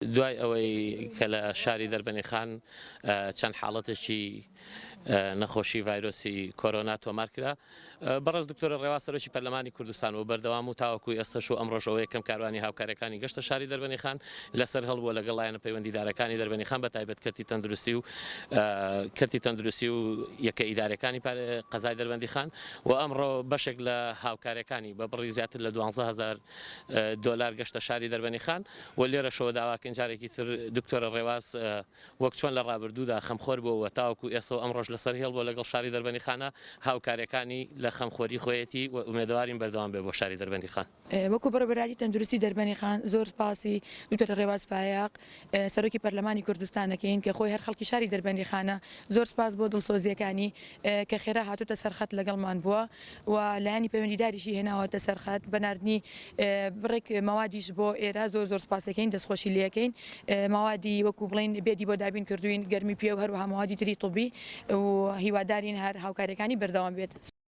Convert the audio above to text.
دوای ئەوەی کە لە شاری دەربەنیخان چەند حاڵەتێکی نەخۆشی ڤایرۆسی کۆرۆنا تۆمار کرا بەڕێز دکتۆرە ڕێوا سەرۆکی پەرلەمانی کوردستان و بەردەوام و تاوەکوی ئێستش و ئەمڕۆژەوە یەکەم کاروانی هاوکاریەکانی گەشتە شاری دەربەنیخان لەسەر هەڵبووە لەگەڵ لایەنە پەیوەندیدارەکانی دەربەنیخان بەتایبەت کەرتی تەندروستی و یەکە ئیدارەکانی قەزای دەربەندیخان و ئەمڕۆ بەشێک لە هاوکاریەکانی بە بڕی زیاتر لە 12,000 دۆلار گەشتە شاری دەربەنیخان و لێرەشەوە داواکەین جارێکی تر دکتۆرە ڕێواز وەک چۆن لە ڕابردوودا خەمخۆر بووە تاوەکو ئێستا ئەمڕۆژ لەسەر هێڵبووە لەگەڵ شاری دەربەنیخانە هاوکاریەکانی لە خەمخۆری خۆیەتی و ئومێدوارین بەردەوام بێ بۆ شاری دەربەندیخان. وەکو بەڕێوەبەری تەندروستی دەربەنیخان زۆر سپاسی دکتۆرە ڕێواز فایاق سەرۆکی پەرلەمانی کوردستانەکەین کە خۆی هەر خەڵکی شاری دەربەندیخانە زۆر سپاس بۆ دڵسۆزیەکانی کە خێرا هاتوتە سەرخەت لەگەڵمان بووە و لایەنی پەیوەندیداریشی هێناوەتە سەرخەت بە ناردنی بڕێک مەوادیش بۆ ئێرە زۆر سپاسەکەین دەستخۆشی لەکەین مەوادی وەکو بڵین بێدی بۆ دابین کردوین گەرمی پێ و هەروەها مەوادی تری طبی و هیوادارین هەر هاوکاریەکانی بەردەوام بێت.